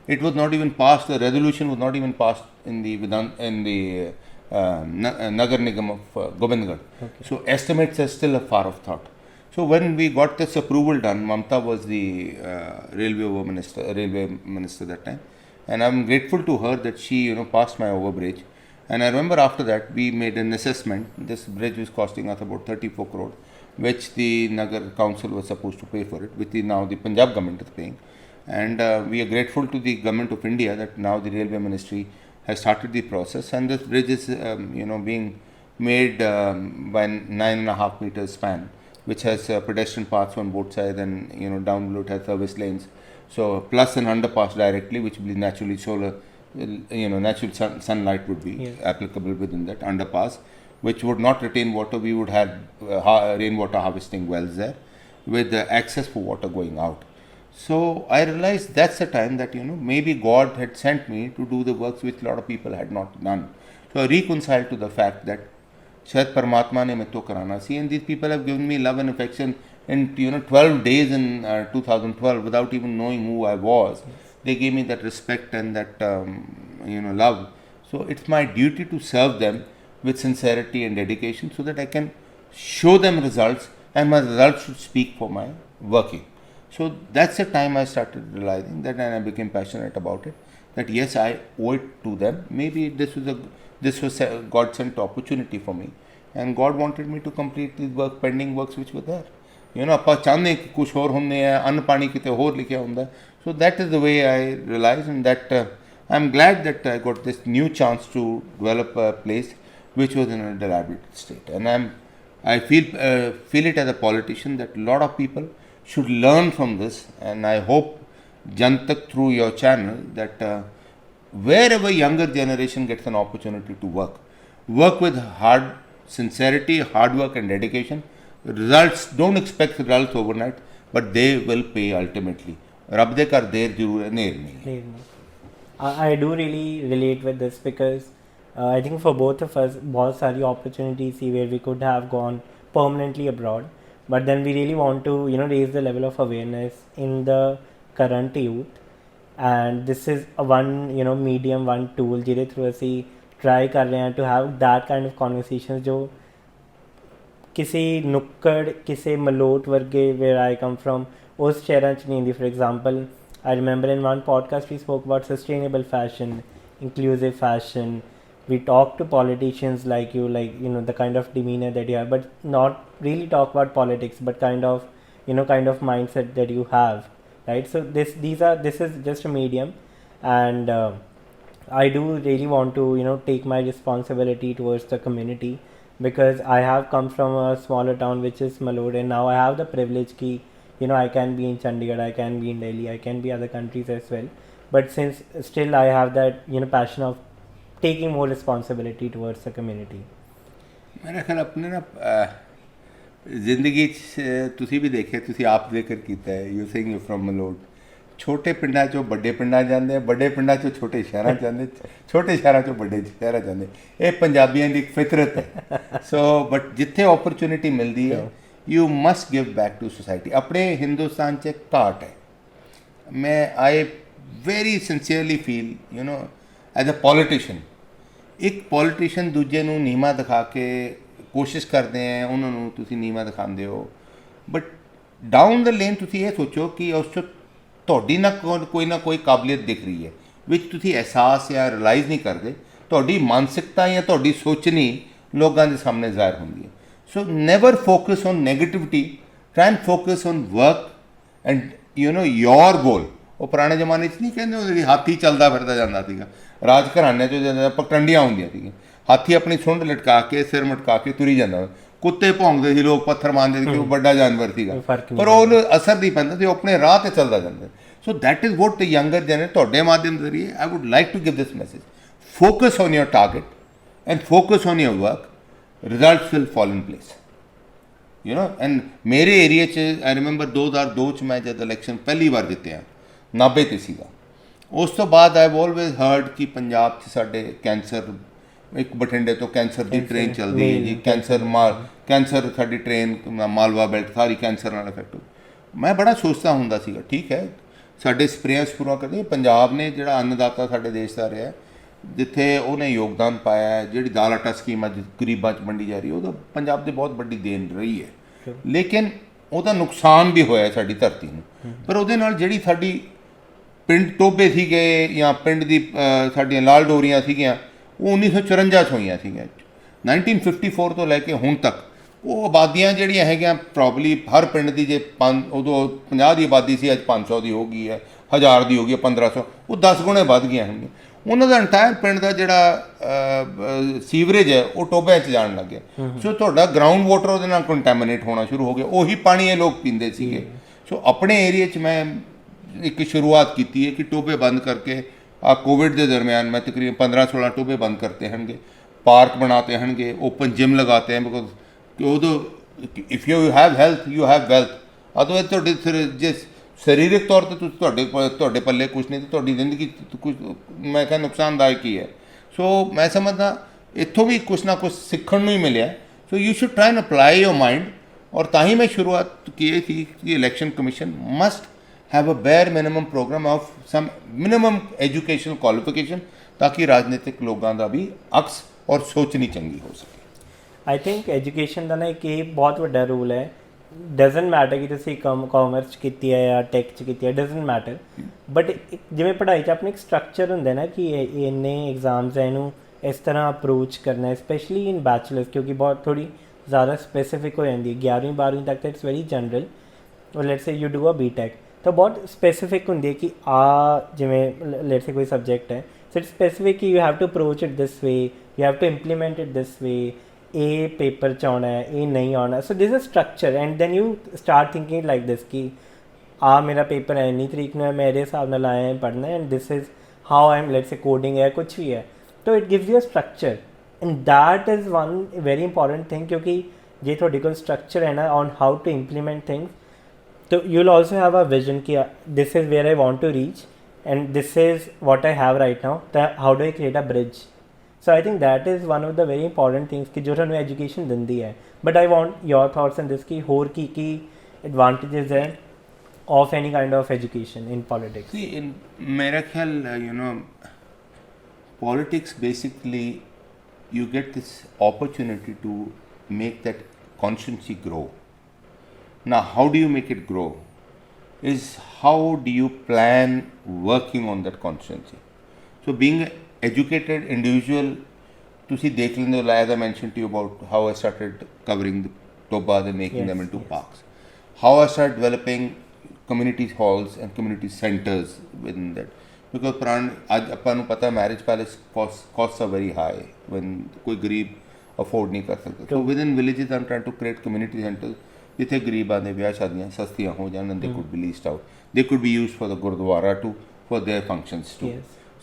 it was not even passed. The resolution was not even passed in the Nagar Nigam of Gobindgarh. Okay. So estimates are still a far off thought. So when we got this approval done, Mamta was the railway minister that time, and I'm grateful to her that she passed my overbridge. And I remember after that we made an assessment. This bridge was costing us about 34 crore, which the Nagar Council was supposed to pay for it, which now the Punjab government is paying. And we are grateful to the government of India that now the railway ministry has started the process, and this bridge is being made by 9.5 meters span, which has pedestrian paths on both sides, and down below it has service lanes. So plus an underpass directly, which will be naturally solar, natural sunlight would be applicable within that underpass, which would not retain water. We would have rainwater harvesting wells there with the access for water going out. So I realized that's the time that, maybe God had sent me to do the works which a lot of people had not done. So I reconciled to the fact that Shayad Paramatma ne main to karana si, and these people have given me love and affection in 12 days in 2012 without even knowing who I was. They gave me that respect and that love. So it's my duty to serve them with sincerity and dedication so that I can show them results, and my results should speak for my working. So that's the time I started realizing that, and I became passionate about it, that yes, I owe it to them. Maybe this was a God sent opportunity for me, and God wanted me to complete these pending works which were there. ਆਪਾਂ ਚਾਹੁੰਦੇ ਕਿ ਕੁਛ ਹੋਰ ਹੁੰਦੇ ਆ, ਅੰਨ ਪਾਣੀ ਕਿਤੇ ਹੋਰ ਲਿਖਿਆ ਹੁੰਦਾ. So that is the way I realized, and that I'm glad that I got this new chance to develop a place which was in a dilapidated state. And I feel it as a politician that a lot of people should learn from this, and I hope Jantak through your channel that wherever younger generation gets an opportunity to work with sincerity, hard work and dedication. Results, don't expect results overnight, but they will pay ultimately. ਰੱਬ ਦੇ ਘਰ ਦੇਰ ਜ਼ਰੂਰ ਹੈ, ਨੇਰ ਨਹੀਂ. I do really relate with this because I think for both of us, बहुत सारी opportunities see where we could have gone permanently abroad, but then we really want to raise the level of awareness in the current youth, and this is one medium, one tool ਜਿਹਦੇ through ਅਸੀਂ try ਕਰ ਰਹੇ ਹਾਂ to have that kind of conversations ਜੋ ਕਿਸੇ ਨੁੱਕੜ ਕਿਸੇ ਮਲੋਟ ਵਰਗੇ where I come from ਉਸ ਸ਼ਹਿਰਾਂ 'ਚ ਨਹੀਂ ਹੁੰਦੀ. For example, I remember in one podcast we spoke about sustainable fashion, inclusive fashion. We talk to politicians like you, the kind of demeanor that you have, but not really talk about politics, but kind of mindset that you have, right? So this is just a medium, and I do really want to take my responsibility towards the community, because I have come from a smaller town which is Malod, and now I have the privilege ki I can be in Chandigarh, I can be in Delhi, I can be other countries as well, but since still I have that passion of taking more responsibility towards the community. मेरा ख्याल अपने ना ਜ਼ਿੰਦਗੀ 'ਚ ਤੁਸੀਂ ਵੀ ਦੇਖਿਆ, ਤੁਸੀਂ ਆਪ ਜ਼ਿਕਰ ਕੀਤਾ ਹੈ, you saying you from Malout. ਛੋਟੇ ਪਿੰਡਾਂ 'ਚੋਂ ਵੱਡੇ ਪਿੰਡਾਂ ਜਾਂਦੇ ਆ, ਵੱਡੇ ਪਿੰਡਾਂ 'ਚੋਂ ਛੋਟੇ ਸ਼ਹਿਰਾਂ 'ਚ ਜਾਂਦੇ, ਛੋਟੇ ਸ਼ਹਿਰਾਂ 'ਚੋਂ ਵੱਡੇ ਸ਼ਹਿਰਾਂ 'ਚ ਜਾਂਦੇ. ਇਹ ਪੰਜਾਬੀਆਂ ਦੀ ਇੱਕ ਫਿਤਰਤ ਹੈ. ਸੋ ਬਟ ਜਿੱਥੇ ਓਪਰਚੁਨਿਟੀ ਮਿਲਦੀ ਹੈ, you must give back to society. ਆਪਣੇ ਹਿੰਦੁਸਤਾਨ 'ਚ ਇੱਕ ਘਾਟ ਹੈ. ਮੈਂ I very sincerely feel as a politician, ਇੱਕ ਪੋਲੀਟੀਸ਼ੀਅਨ ਦੂਜੇ ਨੂੰ ਨੀਵਾਂ ਦਿਖਾ ਕੇ ਕੋਸ਼ਿਸ਼ ਕਰਦੇ ਹੈ, ਉਹਨਾਂ ਨੂੰ ਤੁਸੀਂ ਨੀਵਾਂ ਦਿਖਾਉਂਦੇ ਹੋ, ਬਟ ਡਾਊਨ ਦ ਲੇਨ ਤੁਸੀਂ ਇਹ ਸੋਚੋ ਕਿ ਉਸ 'ਚ ਤੁਹਾਡੀ ਨਾ ਕੋਈ ਕਾਬਲੀਅਤ ਦਿਖ ਰਹੀ ਹੈ, ਵਿੱਚ ਤੁਸੀਂ ਅਹਿਸਾਸ ਜਾਂ ਰਿਲਾਈਜ਼ ਨਹੀਂ ਕਰਦੇ, ਤੁਹਾਡੀ ਮਾਨਸਿਕਤਾ ਜਾਂ ਤੁਹਾਡੀ ਸੋਚਣੀ ਲੋਕਾਂ ਦੇ ਸਾਹਮਣੇ ਜ਼ਾਹਿਰ ਹੁੰਦੀ ਹੈ. So never focus on negativity, try and focus on work and your goal. ਉਹ ਪੁਰਾਣੇ ਜ਼ਮਾਨੇ 'ਚ ਨਹੀਂ ਕਹਿੰਦੇ ਹੁੰਦੇ ਸੀ ਹਾਥੀ ਚੱਲਦਾ ਫਿਰਦਾ ਜਾਂਦਾ ਸੀਗਾ, ਰਾਜ ਘਰਾਨਿਆਂ 'ਚੋਂ ਜਦੋਂ ਪਗਡੰਡੀਆਂ ਹੁੰਦੀਆਂ ਸੀਗੀਆਂ, ਹਾਥੀ ਆਪਣੀ ਸੁੰਡ ਲਟਕਾ ਕੇ ਸਿਰ ਮਟਕਾ ਕੇ ਤੁਰੀ ਜਾਂਦਾ, ਕੁੱਤੇ ਭੌਂਕਦੇ ਸੀ, ਲੋਕ ਪੱਥਰ ਮਾਰਦੇ ਸੀ ਕਿ ਉਹ ਵੱਡਾ ਜਾਨਵਰ ਸੀਗਾ, ਪਰ ਉਹਨੂੰ ਅਸਰ ਨਹੀਂ ਪੈਂਦਾ ਸੀ, ਉਹ ਆਪਣੇ ਰਾਹ 'ਤੇ ਚੱਲਦਾ ਜਾਂਦਾ. So that is what the younger generation, ਤੁਹਾਡੇ ਮਾਧਿਅਮ ਜ਼ਰੀਏ I would like to give this message. Focus on your target and focus on your work, results will fall in place. And ਮੇਰੇ ਏਰੀਏ 'ਚ ਆਈ ਰਿਮੈਂਬਰ 2002 'ਚ ਮੈਂ ਜਦ election ਪਹਿਲੀ ਵਾਰ ਜਿੱਤਿਆ, ਨਾਭੇ 'ਤੇ ਸੀਗਾ. ਉਸ ਤੋਂ ਬਾਅਦ ਆਈ ਹੈਵ ਆਲਵੇਜ਼ ਹਰਡ ਕਿ ਪੰਜਾਬ 'ਚ ਸਾਡੇ ਕੈਂਸਰ, ਇੱਕ ਬਠਿੰਡੇ ਤੋਂ ਕੈਂਸਰ ਦੀ ਟ੍ਰੇਨ ਚੱਲਦੀ ਹੈ ਜੀ, ਕੈਂਸਰ ਸਾਡੀ ਟ੍ਰੇਨ ਮਾਲਵਾ ਬੈਲਟ ਸਾਰੀ ਕੈਂਸਰ ਨਾਲ ਇਫੈਕਟ ਹੋ. ਮੈਂ ਬੜਾ ਸੋਚਦਾ ਹੁੰਦਾ ਸੀਗਾ, ਠੀਕ ਹੈ ਸਾਡੇ ਸਪਰੇਆਂ ਕਰਦੇ, ਪੰਜਾਬ ਨੇ ਜਿਹੜਾ ਅੰਨਦਾਤਾ ਸਾਡੇ ਦੇਸ਼ ਦਾ ਰਿਹਾ, ਜਿੱਥੇ ਉਹਨੇ ਯੋਗਦਾਨ ਪਾਇਆ, ਜਿਹੜੀ ਦਾਲ ਆਟਾ ਸਕੀਮ ਅੱਜ ਗਰੀਬਾਂ 'ਚ ਵੰਡੀ ਜਾ ਰਹੀ, ਉਹਦਾ ਪੰਜਾਬ ਦੀ ਬਹੁਤ ਵੱਡੀ ਦੇਣ ਰਹੀ ਹੈ. ਲੇਕਿਨ ਉਹਦਾ ਨੁਕਸਾਨ ਵੀ ਹੋਇਆ ਸਾਡੀ ਧਰਤੀ ਨੂੰ. ਪਰ ਉਹਦੇ ਨਾਲ ਜਿਹੜੀ ਸਾਡੀ ਪਿੰਡ ਟੋਭੇ ਸੀਗੇ ਜਾਂ ਪਿੰਡ ਦੀ ਸਾਡੀਆਂ ਲਾਲ ਡੋਰੀਆਂ ਸੀਗੀਆਂ, ਉਹ 1954 'ਚ ਹੋਈਆਂ ਸੀਗੀਆਂ. 1954 ਤੋਂ ਲੈ ਕੇ ਹੁਣ ਤੱਕ ਉਹ ਆਬਾਦੀਆਂ ਜਿਹੜੀਆਂ ਹੈਗੀਆਂ, ਪ੍ਰੋਬਲੀ ਹਰ ਪਿੰਡ ਦੀ ਜੇ ਉਦੋਂ 50 ਦੀ ਆਬਾਦੀ ਸੀ, ਅੱਜ 500 ਦੀ ਹੋ ਗਈ ਹੈ, 1000 ਦੀ ਹੋ ਗਈ ਹੈ, 1500, ਉਹ 10 ਗੁਣੇ ਵੱਧ ਗਈਆਂ ਹੋਣਗੀਆਂ. ਉਹਨਾਂ ਦਾ ਇੰਟਾਇਰ ਪਿੰਡ ਦਾ ਜਿਹੜਾ ਸੀਵਰੇਜ ਹੈ ਉਹ ਟੋਭਿਆਂ 'ਚ ਜਾਣ ਲੱਗ ਗਿਆ. ਸੋ ਤੁਹਾਡਾ ਗਰਾਊਂਡ ਵਾਟਰ ਉਹਦੇ ਨਾਲ ਕੰਟੈਮੀਨੇਟ ਹੋਣਾ ਸ਼ੁਰੂ ਹੋ ਗਿਆ, ਉਹੀ ਪਾਣੀ ਇਹ ਲੋਕ ਪੀਂਦੇ ਸੀਗੇ. ਸੋ ਆਪਣੇ ਏਰੀਏ 'ਚ ਮੈਂ ਇੱਕ ਸ਼ੁਰੂਆਤ ਕੀਤੀ ਹੈ ਕਿ ਟੋਭੇ ਬੰਦ ਕਰਕੇ, ਕੋਵਿਡ ਦੇ ਦਰਮਿਆਨ ਮੈਂ ਤਕਰੀਬਨ 15-16 ਟੋਭੇ ਬੰਦ ਕਰਤੇ ਹੋਣਗੇ, पार्क बनाते हैं, ओपन जिम लगाते हैं, because if you have health you have wealth. Otherwise ਤੁਹਾਡੇ ਜੇ ਸਰੀਰਕ ਤੌਰ ਤੇ ਤੁਹਾਡੇ ਪੱਲੇ ਕੁਛ ਨਹੀਂ, ਤੇ ਤੁਹਾਡੀ ਜ਼ਿੰਦਗੀ ਕੁਛ ਮੈਂ ਕਿਹਾ ਨੁਕਸਾਨਦਾਇਕ ਹੀ ਹੈ। ਸੋ ਮੈਂ ਸਮਝਦਾ ਇੱਥੋਂ ਵੀ ਕੁਛ ਨਾ ਕੁਛ ਸਿੱਖਣ ਨੂੰ ਹੀ ਮਿਲਿਆ। So you should try and apply your mind. और ताही मैं शुरुआत की थी कि election commission must have a bare minimum programme of some minimum educational qualification, ताकि राजनीतिक लोगों का भी अक्स और सोचनी चंगी हो सके। आई थिंक एजुकेशन का ना एक ये बहुत बड़ा रूल है। डजेंट मैटर कि तुसी कॉमर्स की है या टेक च की है, डजेंट मैटर, बट जिमें पढ़ाई च अपने एक स्ट्रक्चर होंगे ना कि इन्ने एग्जाम्स है, इनू इस तरह अप्रोच करना है, स्पेशली इन बैचलर्स, क्योंकि बहुत थोड़ी ज़्यादा स्पेसिफिक हो जाती है। 11वीं 12वीं तक तो इट्स वेरी जनरल, और let's say you do a BTech तो बहुत स्पेसिफिक होंगी है कि जिमें लेट्स से कोई सब्जेक्ट है, सो इट्स स्पेसिफिक कि you have to approach it this way, you have to implement it this way, A paper च आना है, ए नहीं आना। So this a structure and then you start thinking like this कि मेरा paper है इन्नी तरीक में, मेरे हिसाब नाल आया है पढ़ना है, and this is how I am, let's say coding है, कुछ भी है, तो it gives you a structure, and that is one very important thing. क्योंकि जे थोड़े को स्ट्रक्चर है ना on how to implement things, तो you will also have a vision कि this is where I want to reach and this is what I have right now, how do I create a bridge. So I think that is one of the very important things कि जो थानू education दिंदी है। But I want your thoughts in this कि होर की advantages है of any kind of education in politics. In मेरा ख्याल politics basically you get this opportunity to make that consciency grow. Now, how do you make it grow? Is how do you plan working on that consciency? So, being an educated individual, ਤੁਸੀਂ ਦੇਖ ਲੈਂਦੇ ਹੋ, as I mentioned to you about how I started covering the tobas and making them into parks, how I started developing community halls and community centers within that. Because अज अपन पता है marriage palace cost are very high when कोई गरीब afford नहीं कर सकता। So within villages I am trying to create community centers जिथे गरीबां दे ब्याह शादियां सस्तियां हो जान, they could be leased out, they could be used for the gurudwara too, for their functions too.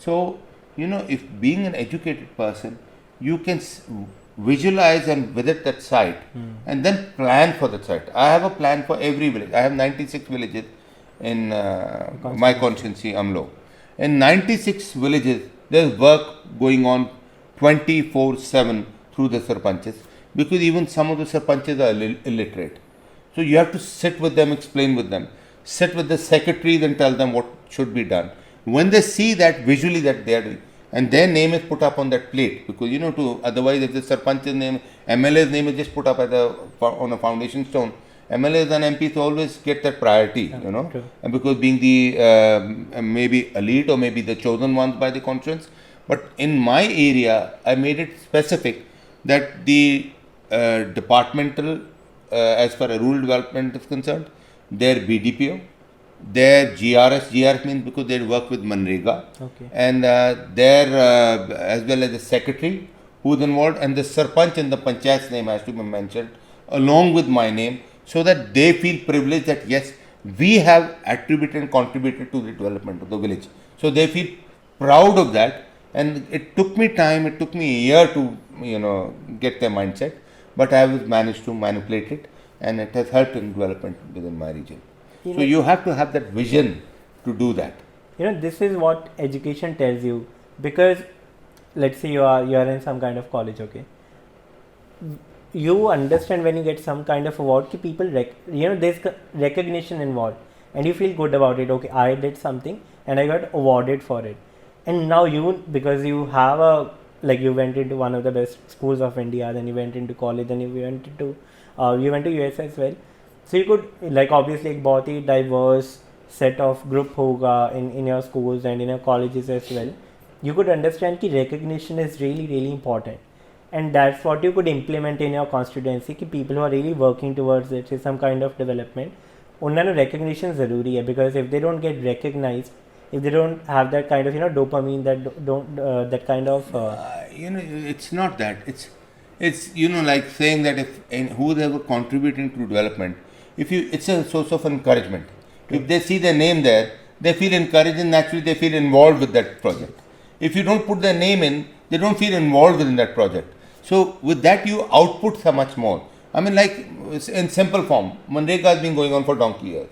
So if being an educated person you can visualize and visit that site and then plan for that site. I have a plan for every village. I have 96 villages in my constituency Amloh. In 96 villages, there is work going on 24/7 through the sarpanches, because even some of the sarpanches are illiterate. So you have to sit with them, explain with them, sit with the secretaries and tell them what should be done. When they see that visually that they are doing, and their name is put up on that plate, because to otherwise if the sarpanch's name, MLA's name is just put up on a foundation stone, MLAs and MPs always get that priority, True. and because being the maybe elite or maybe the chosen ones by the constituents. But in my area, I made it specific that the departmental, as far as rural development is concerned, their BDPO, their GRS means because they work with Manrega, and their as well as the secretary who is involved, and the sarpanch and the panchayat's name has to be mentioned along with my name, so that they feel privileged that yes, we have attributed and contributed to the development of the village. So they feel proud of that, and it took me time, it took me a year to get their mindset, but I have managed to manipulate it, and it has helped in development within my region. So you have to have that vision to do that. This is what education tells you, because let's say you are in some kind of college, okay, you understand when you get some kind of award कि people there's recognition involved, and you feel good about it. Okay, I did something and I got awarded for it, and now because you have you went into one of the best schools of India, then you went into college, then you went to US as well. So you could obviously एक बहुत ही diverse set of group होगा in your schools and in your colleges as well. You could understand कि recognition is really really important, and that's what you could implement in your constituency कि people who are really working towards it, some kind of development, उन्हें recognition ज़रूरी है, because if they don't get recognized, if they don't have that kind of dopamine, that kind of it's not that, it's like saying that if who they were contributing to development, it's a source of encouragement. If they see their name there, they feel encouraged, and naturally they feel involved with that project. If you don't put their name in, They don't feel involved in that project. So with that, you outputs are much more. I mean, like in simple form, Manrega has been going on for donkey years.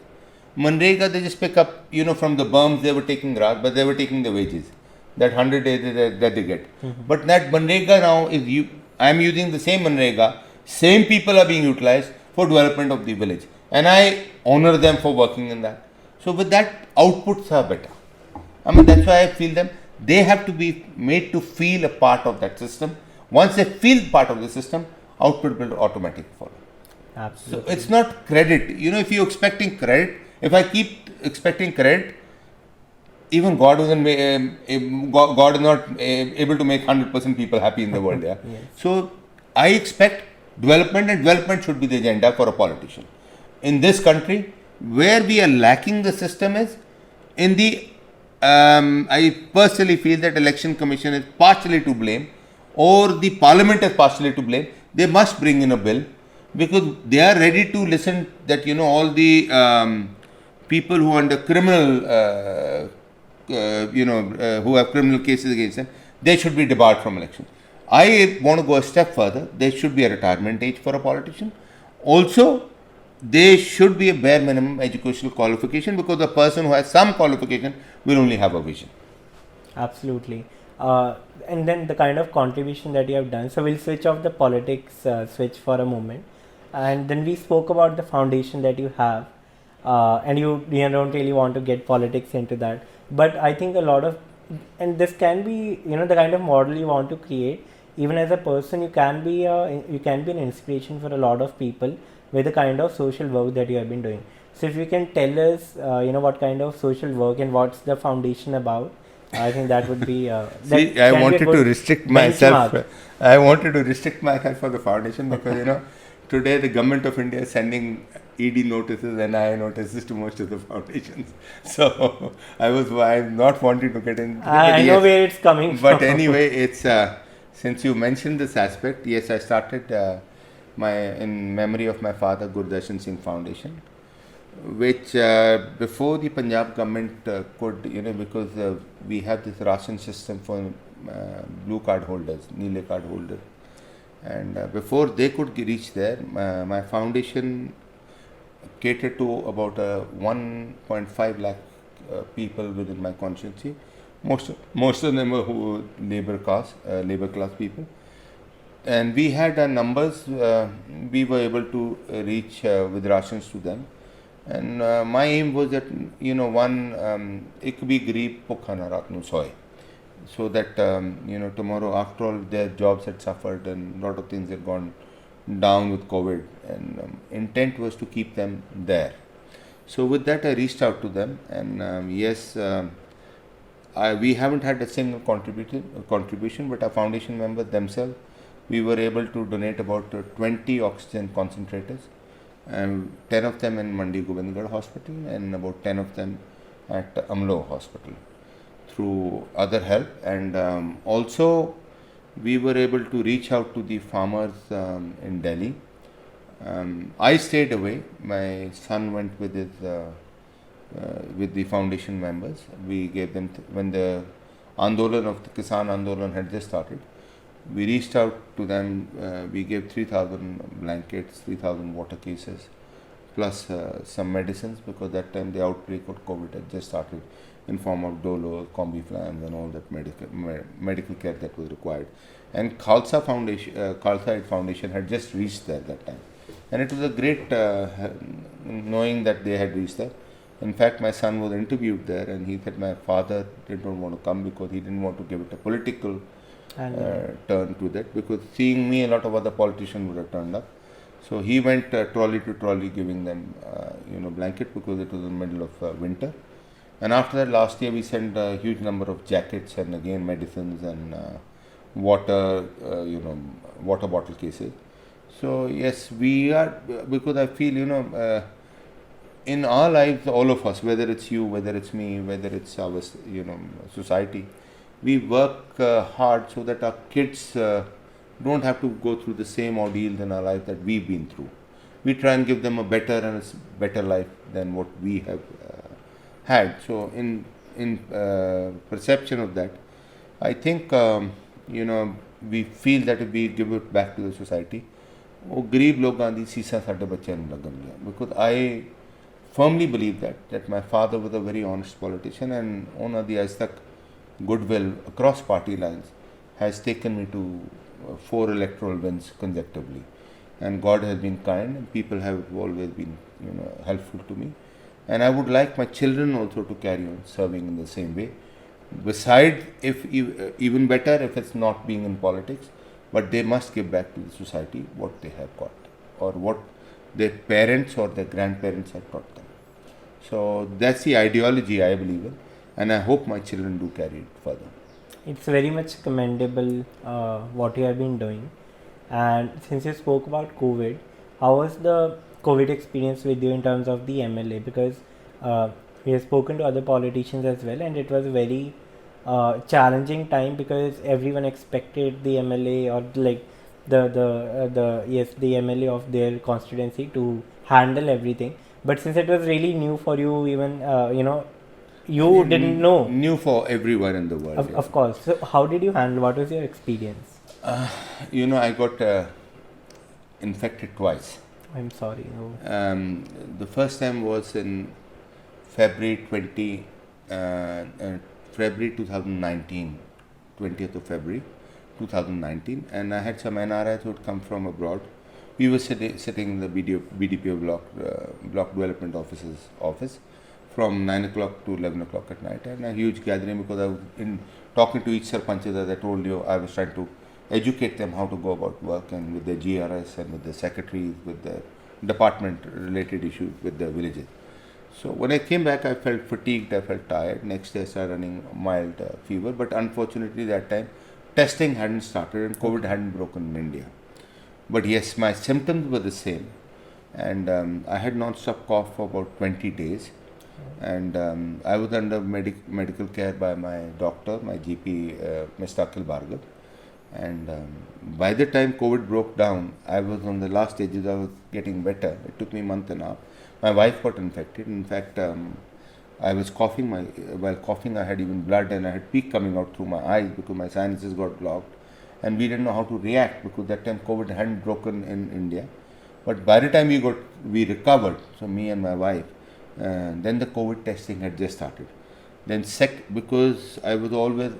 Manrega, they just pick up, from the berms they were taking grass, but they were taking the wages. That 100 days that they get. But that Manrega now is I am using the same Manrega, same people are being utilized for development of the village. And I honor them for working in that. So with that, outputs are better. I mean, that's why I feel them. They have to be made to feel a part of that system. Once they feel part of the system, output will automatically follow. Absolutely. So it's not credit. If you're expecting credit, if I keep expecting credit, even God God is not able to make 100% people happy in the world. Yeah. Yes. So I expect development, and development should be the agenda for a politician. In this country, where we are lacking the system is in the. I personally feel that election commission is partially to blame, or the parliament is partially to blame. They must bring in a bill because they are ready to listen that all the people who are under criminal who have criminal cases against them, they should be debarred from elections. I want to go a step further. There should be a retirement age for a politician. Also, there should be a bare minimum educational qualification, because the person who has some qualification will only have a vision. Absolutely. And then the kind of contribution that you have done. So we'll switch off the politics switch for a moment. And then we spoke about the foundation that you have. And you don't really want to get politics into that. But I think a lot of, and this can be, the kind of model you want to create. Even as a person, you can be an inspiration for a lot of people with the kind of social work that you have been doing. So if you can tell us, what kind of social work and what's the foundation about, I think that would be. See, I wanted to restrict myself. I wanted to restrict myself for the foundation because today the government of India is sending ED notices and NIA notices to most of the foundations. So I'm not wanting to get in. I know where it's coming but from. Anyway, it's since you mentioned this aspect, yes, I started in memory of my father, Gurdarshan Singh Foundation, which before the Punjab government could, because we have this ration system for blue card holders, Neele card holders, and before they could reach there, my foundation catered to about 1.5 lakh people within my constituency. Most of them were labor class people. And we had numbers, we were able to reach with rations to them. And my aim was that, ek bhi gareeb bhukha na raat nu soye. So that, tomorrow, after all, their jobs had suffered and a lot of things had gone down with COVID. And intent was to keep them there. So with that, I reached out to them. And yes, we haven't had a single contribution, but our foundation members themselves, we were able to donate about 20 oxygen concentrators, and 10 of them in Mandi Govindgarh Hospital and about 10 of them at Amloh Hospital through other help. And also we were able to reach out to the farmers in Delhi. I stayed away. My son went with the foundation members. We gave them, when the Andolan of the Kisan Andolan had just started, we reached out to them. We gave 3,000 blankets, 3,000 water cases, plus some medicines, because that time the outbreak of COVID had just started in form of Dolo, Combiflams and all that medical care that was required. And Khalsa Aid Foundation had just reached there that time. And it was a great knowing that they had reached there. In fact, my son was interviewed there and he said my father did not want to come because he didn't want to give it a political turn to that, because seeing me, a lot of other politicians would have turned up. So he went trolley to trolley giving them, blanket, because it was in the middle of winter. And after that, last year we sent a huge number of jackets and again medicines and water bottle cases. So yes, we are, because I feel, in our lives, all of us, whether it's you, whether it's me, whether it's our, society, we work hard so that our kids don't have to go through the same ordeals in our life that we've been through. We try and give them a better life than what we have had. So in perception of that, I think we feel that if we give it back to the society, ਉਹ ਗਰੀਬ ਲੋਕਾਂ ਦੀ ਸੀਸਾਂ ਸਾਡੇ ਬੱਚਿਆਂ ਨੂੰ ਲੱਗਣਗੀਆਂ, because I firmly believe that my father was a very honest politician, and ਉਹਨਾਂ ਦੀ ਅੱਜ ਤੱਕ goodwill across party lines has taken me to 4 electoral wins consecutively, and God has been kind and people have always been helpful to me, and I would like my children also to carry on serving in the same way. Besides, if even better if it's not being in politics, but they must give back to the society what they have got or what their parents or their grandparents have taught them. So that's the ideology I believe in, and I hope my children do carry it further. It's very much commendable what you have been doing. And since you spoke about COVID, how was the COVID experience with you in terms of the MLA? Because we have spoken to other politicians as well, and it was a very challenging time because everyone expected the MLA or like the MLA of their constituency to handle everything. But since it was really new for you, even you didn't know. New for everyone in the world. Of course. So how did you handle? What was your experience? I got infected twice. I'm sorry. The first time was in February 2019, 20th of February 2019, and I had some NRIs who had come from abroad. We were sitting in the BDPO block development officer's office from 9 o'clock to 11 o'clock at night, and a huge gathering because I was talking to each sarpanch, as I told you, I was trying to educate them how to go about work, and with the GRS and with the secretaries, with the department related issues with the villages. So when I came back, I felt fatigued, I felt tired. Next day I started running mild fever, but unfortunately that time testing hadn't started and COVID hadn't broken in India. But yes, my symptoms were the same, and I had non-stop cough for about 20 days, and I was under medical care by my doctor, my GP, Mr. Akhil Bhargav. And by the time COVID broke down, I was on the last stages. I was getting better. It took me a month and a half. My wife got infected. In fact, I was coughing. While coughing, I had even blood, and I had peak coming out through my eyes because my sinuses got blocked. And we didn't know how to react because that time COVID hadn't broken in India. But by the time we recovered, so me and my wife, then the COVID testing had just started. Then because I was always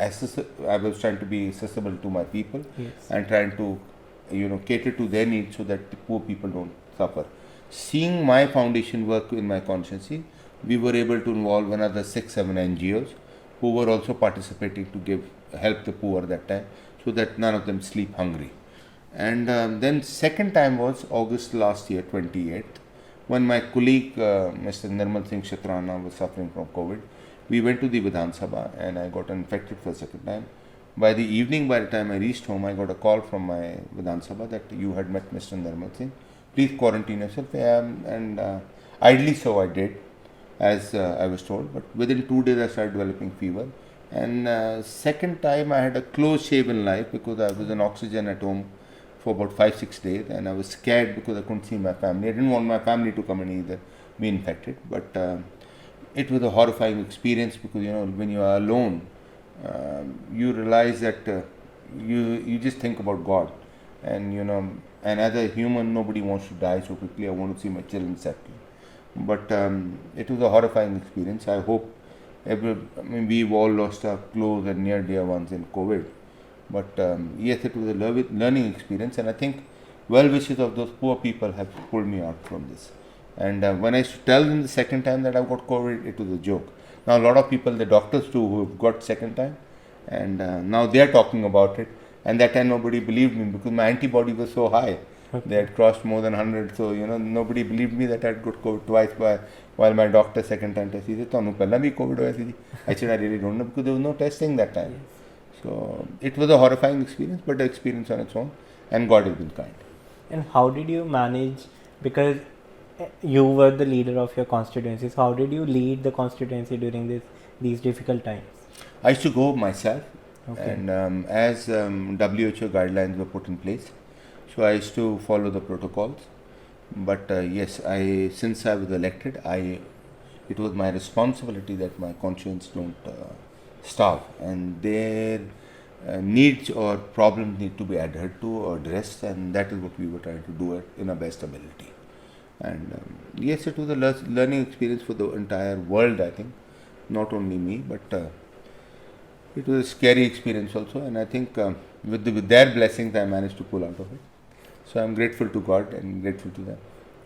I was trying to be accessible to my people, yes, and trying to cater to their needs so that the poor people don't suffer. Seeing my foundation work in my constituency, we were able to involve another 6-7 NGOs who were also participating to help the poor that time, so that none of them sleep hungry. And then second time was August last year, 28th, when my colleague Mr. Nirmal Singh Shatrana was suffering from COVID. We went to the Vidhan Sabha and I got infected for the second time. By the evening, by the time I reached home, I got a call from my Vidhan Sabha that you had met Mr. Nirmal Singh. Please quarantine yourself. And idly so I did, as I was told. But within 2 days I started developing fever. And second time I had a close shaven life because I was on oxygen at home for about 5-6 days, and I was scared because I couldn't see my family. I didn't want my family to come and either be infected. But it was a horrifying experience because when you are alone, you realize that you just think about God, and and as a human, nobody wants to die so quickly. I want to see my children settle. But it was a horrifying experience. I hope we've all lost our close and near dear ones in COVID. But yes, it was a learning experience, and I think well wishes of those poor people have pulled me out from this. And when I used to tell them the second time that I got COVID, it was a joke. Now a lot of people, the doctors too, who have got second time, and now they are talking about it. And that time nobody believed me because my antibody was so high. Okay. They had crossed more than 100. So nobody believed me that I had got COVID twice. While my doctor second time tested, he said, "Tonu pehla bhi COVID hoya si." I said, "I really don't know because there was no testing that time." Yes. So it was a horrifying experience, but an experience on its own, and God has been kind. And how did you manage, because you were the leader of your constituency, so how did you lead the constituency during these difficult times? I used to go myself, okay, and as WHO guidelines were put in place, so I used to follow the protocols. But yes, since I was elected, it was my responsibility that my conscience don't starve, and needs or problems need to be adhered to or addressed, and that is what we were trying to do it in our best ability. And yes, it was a learning experience for the entire world, I think, not only me, but it was a scary experience also, and I think with their blessings I managed to pull out of it. So I'm grateful to God and grateful to them.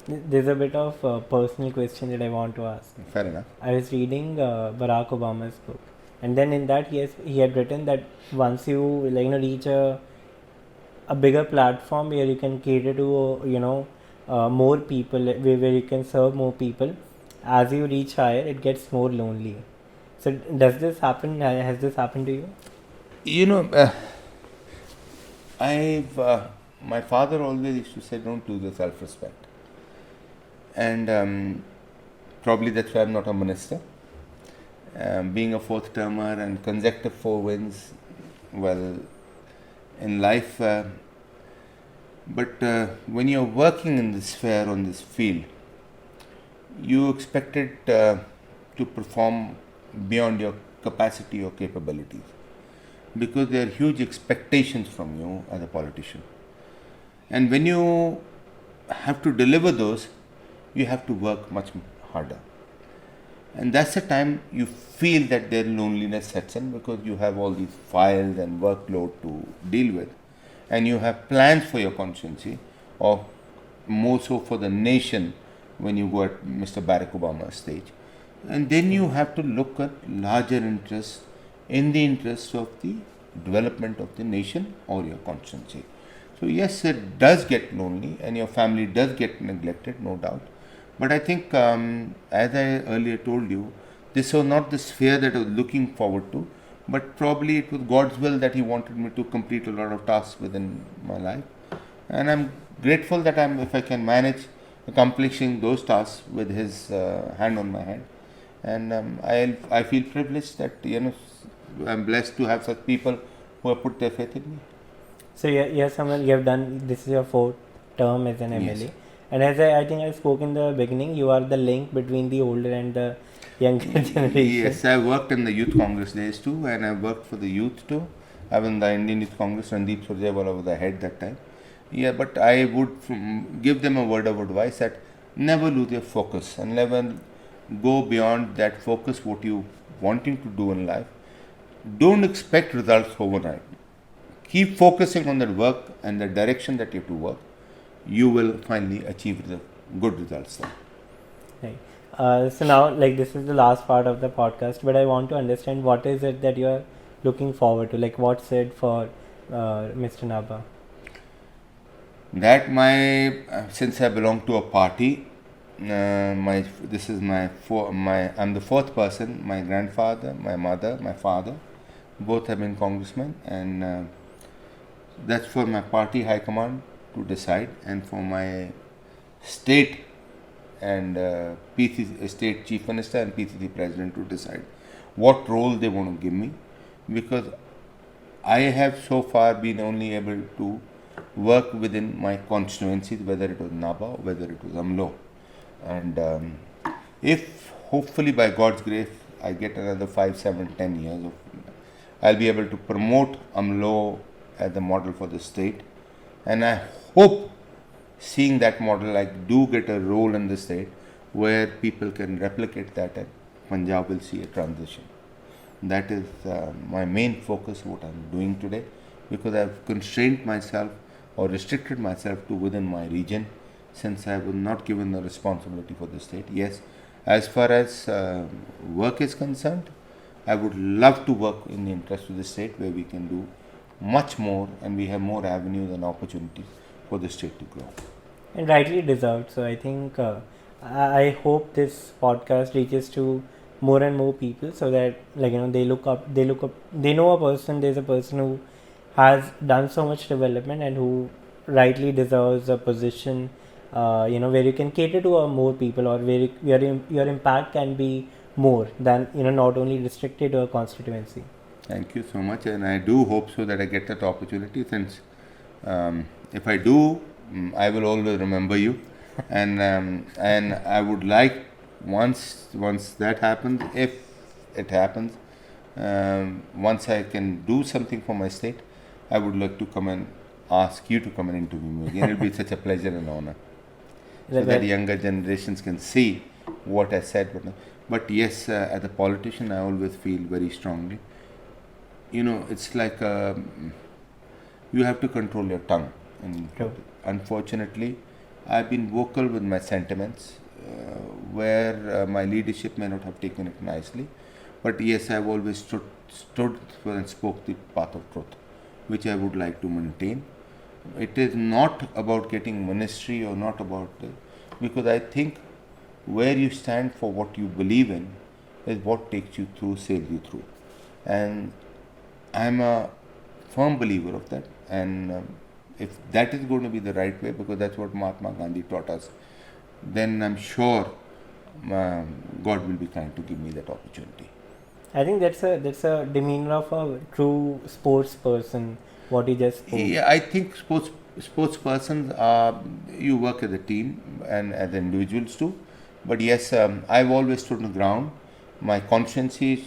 There's a bit of personal question that I want to ask. Fair enough. I was reading Barack Obama's book, and then in that he had written that once you reach a bigger platform where you can cater to more people, where you can serve more people, as you reach higher, it gets more lonely. So does this happen? Has this happened to you? My father always used to say, don't lose your self-respect. And probably that's why I'm not a minister. Being a fourth termer and consecutive 4 wins, well, in life, but when you're working in this sphere, on this field, you expected to perform beyond your capacity or capabilities, because there are huge expectations from you as a politician. And when you have to deliver those, you have to work much harder. And that's the time you feel that their loneliness sets in, because you have all these files and workload to deal with, and you have plans for your constituency, or more so for the nation when you go at Mr. Barack Obama's stage. And then you have to look at larger interests in the interest of the development of the nation or your constituency. So yes, it does get lonely and your family does get neglected, no doubt. But I think, as I earlier told you, this was not the sphere that I was looking forward to, but probably it was God's will that He wanted me to complete a lot of tasks within my life. And I'm grateful that if I can manage accomplishing those tasks with His hand on my head. And I feel privileged that I'm blessed to have such people who have put their faith in me. So yes, Samuel, you have done, this is your 4th term as an MLA. Yes. And as I think I spoke in the beginning, you are the link between the older and the younger generation. Yes, I worked in the Youth Congress days too, and I worked for the youth too. I was in the Indian Youth Congress, Randeep Singh Nabha was the head that time. Yeah, but I would give them a word of advice that never lose your focus and never go beyond that focus, what you wanting to do in life. Don't expect results overnight. Keep focusing on that work and the direction that you have to work. You will finally achieve the good results there. Right. So now, this is the last part of the podcast, but I want to understand what is it that you are looking forward to? What's it for Mr. Nabha? That since I belong to a party, I'm the 4th person. My grandfather, my mother, my father, both have been congressmen, and that's for my party high command to decide, and for my state and state chief minister and PCC president to decide what role they want to give me, because I have so far been only able to work within my constituencies, whether it was Nabha or whether it was Amloh. And if hopefully by God's grace I get another 5, 7, 10 years, I'll be able to promote Amloh as a model for the state. And I hope, seeing that model, I do get a role in the state where people can replicate that, and Punjab will see a transition. That is my main focus, what I'm doing today, because I've constrained myself or restricted myself to within my region, since I was not given the responsibility for the state. Yes, as far as work is concerned, I would love to work in the interest of the state, where we can do much more and we have more avenues and opportunities for the state to grow. And rightly deserved. So I think I hope this podcast reaches to more and more people, so that they look up, they know there's a person who has done so much development and who rightly deserves a position where you can cater to more people, or where your impact can be more than not only restricted to a constituency. Thank you so much, and I do hope so that I get that opportunity, since if I do, I will always remember you, and I would like, once that happens, if it happens, Once I can do something for my state, I would like to come and ask you to come and interview me again. It will be such a pleasure and honor. So that younger generations can see what I said. But yes, as a politician, I always feel very strongly. It's like you have to control your tongue. And unfortunately, I've been vocal with my sentiments, where my leadership may not have taken it nicely. But yes, I've always stood and spoke the path of truth, which I would like to maintain. It is not about getting ministry or not about because I think where you stand for what you believe in is what takes you through, sails you through. And I'm a firm believer of that. And if that is going to be the right way, because that's what Mahatma Gandhi taught us, then I'm sure God will be kind to give me that opportunity. I think that's a demeanor of a true sports person. What you just spoke. Yeah, I think sports persons you work as a team and as individuals too. But yes, I've always stood on the ground. My conscience is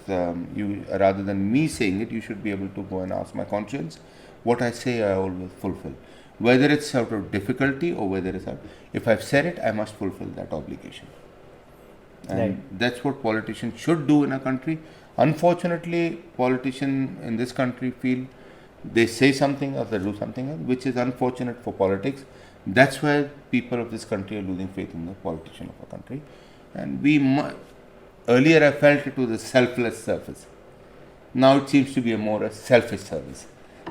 you rather than me saying it, you should be able to go and ask my conscience. What I say, I always fulfill. Whether it's out of difficulty or whether it's if I've said it, I must fulfill that obligation. And that's what politicians should do in a country. Unfortunately, politicians in this country feel they say something or they do something else, which is unfortunate for politics. That's why people of this country are losing faith in the politician of our country. And earlier I felt it was a selfless service. Now it seems to be a selfish service.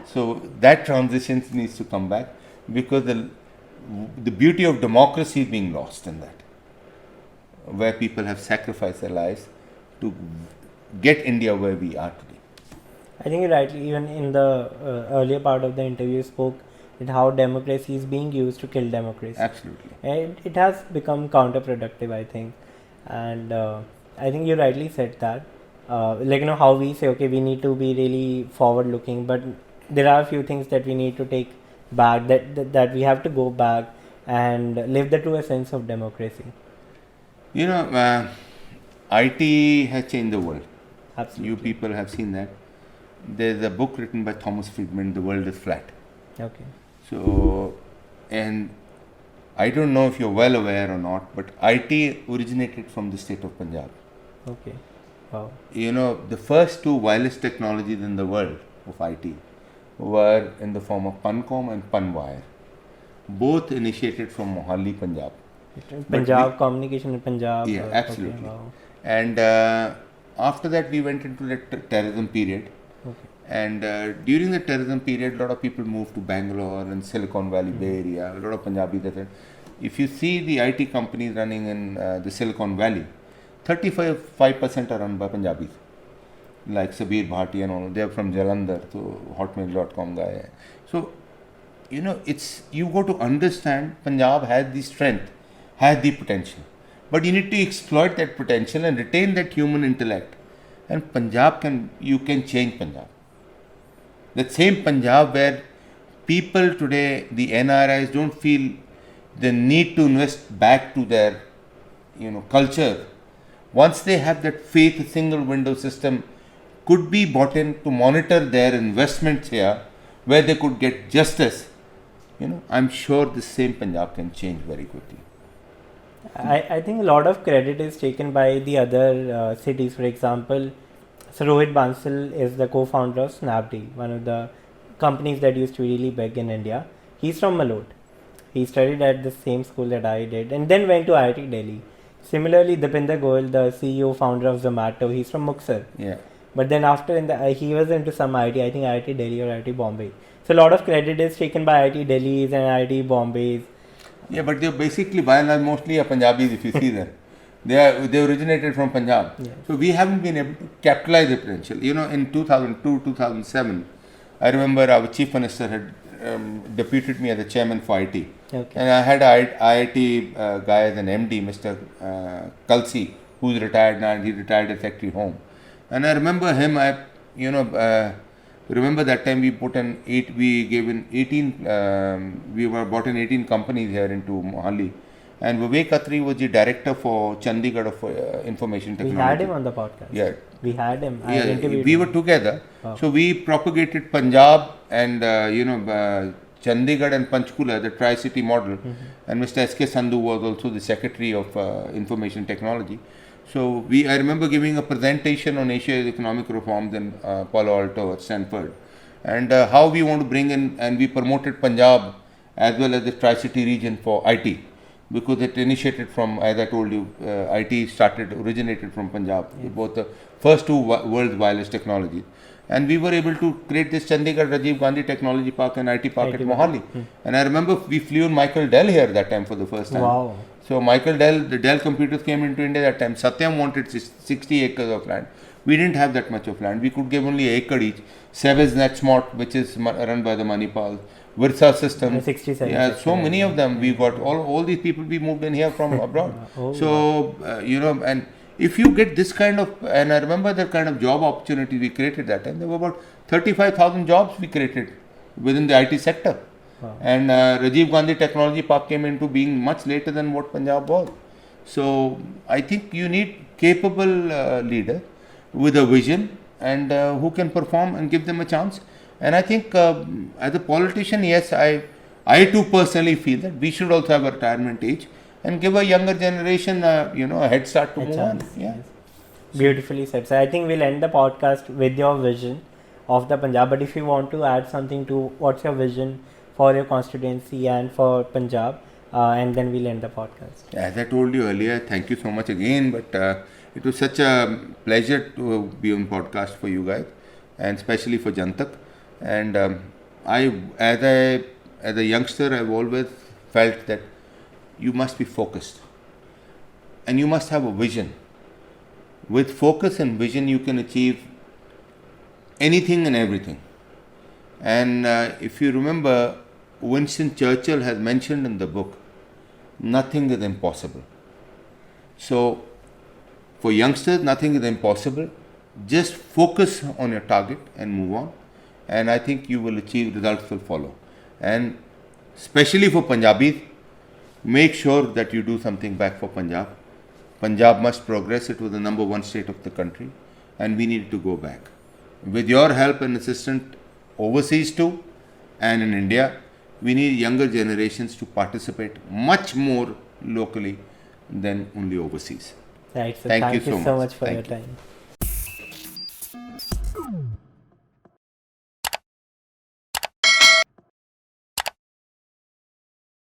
So that transition needs to come back, because the beauty of democracy is being lost in that, where people have sacrificed their lives to get India where we are today. I think you're right. Even in the earlier part of the interview, you spoke at how democracy is being used to kill democracy. Absolutely. And it has become counterproductive, I think. And I think you rightly said that. How we say, okay, we need to be really forward-looking, but there are a few things that we need to take back, that we have to go back and live the true essence of democracy. IT has changed the world. Absolutely. You people have seen that. There's a book written by Thomas Friedman, The World is Flat. Okay. So, and I don't know if you're well aware or not, but IT originated from the state of Punjab. Okay. Wow. The first two wireless technologies in the world of IT were in the form of Puncom and Punwire, both initiated from Mohali, Punjab. Punjab, communication in Punjab. Yeah, absolutely. Okay, wow. And after that, we went into the terrorism period. Okay. And during the terrorism period, a lot of people moved to Bangalore and Silicon Valley, Bay Area. A lot of Punjabis. If you see the IT companies running in the Silicon Valley, 35% are run by Punjabis, like Sabir Bhati and all. They are from Jalandhar, so hotmail.com guy. So, you got to understand Punjab has the strength, has the potential. But you need to exploit that potential and retain that human intellect. And you can change Punjab. That same Punjab where people today, the NRIs, don't feel the need to invest back to their, culture. Once they have that faith, a single window system could be bought in to monitor their investments here, where they could get justice. I'm sure the same Punjab can change very quickly. I think a lot of credit is taken by the other cities. For example, so Rohit Bansal is the co-founder of Snapdeal, one of the companies that used to be really big in India. He's from Malot. He studied at the same school that I did and then went to IIT Delhi. Similarly, Dipinder Goyal, the CEO, founder of Zomato, he's from Muxar. Yeah. But then after he was into some IIT, I think IIT Delhi or IIT Bombay. So a lot of credit is taken by IIT Delhi's and IIT Bombay's. Yeah, but they're basically by and large mostly are Punjabis if you see them. They originated from Punjab. Yes. So we haven't been able to capitalize the potential. In 2002, 2007, I remember our chief minister had deputed me as the chairman for IT. Okay. And I had an IIT guy as an MD, Mr. Kalsi, who's retired now, and he retired as secretary home. And I remember him, remember that time we brought in 18 companies here into Mohali. And Vivek Atri was the director for Chandigarh of Information We Technology. had him on the podcast. Yeah. We had him. I Yeah, interviewed we him. were together. Wow. So we propagated Punjab and Chandigarh and Panchkula, the Tri-City model. And Mr. S.K. Sandhu was also the Secretary of Information Technology. So I remember giving a presentation on Asia's economic reforms in Palo Alto at Stanford, and how we want to bring in, and we promoted Punjab as well as the Tri-City region for IT, because it initiated from, as I told you, IT originated from Punjab, both the first two world's wireless technologies. And we were able to create this Chandigarh Rajiv Gandhi Technology Park and IT Park at Mohali. And I remember we flew in Michael Dell here that time for the first time. Wow. So Michael Dell, the Dell computers came into India that time. Satyam wanted 60 acres of land. We didn't have that much of land. We could give only an acre each. Seves NetSmart, which is run by the Manipal. Virsa Systems. 67. Yeah, so many of them. We got all these people we moved in here from abroad. So, and if you get this kind of, and I remember the kind of job opportunity we created that time, there were about 35,000 jobs we created within the IT sector. Wow. And Rajiv Gandhi Technology Park came into being much later than what Punjab was. So I think you need capable leader with a vision and who can perform and give them a chance. And I think as a politician, yes, I too personally feel that we should also have a retirement age and give a younger generation, a head start to move on. Yeah. Yes. Beautifully said. So I think we'll end the podcast with your vision of the Punjab. But if you want to add something to what's your vision for your constituency and for Punjab, and then we'll end the podcast. As I told you earlier, thank you so much again. But it was such a pleasure to be on podcast for you guys, and especially for Jantak. And as a youngster, I've always felt that you must be focused and you must have a vision. With focus and vision, you can achieve anything and everything. And if you remember, Winston Churchill has mentioned in the book, nothing is impossible. So, for youngsters, nothing is impossible. Just focus on your target and move on. And I think you will achieve, results will follow. And especially for Punjabis, make sure that you do something back for Punjab. Punjab must progress. It was the number one state of the country, and we need to go back. With your help and assistance overseas too, and in India, we need younger generations to participate much more locally than only overseas. Right. So Thank you thank you so so much. much for Thank your you. time.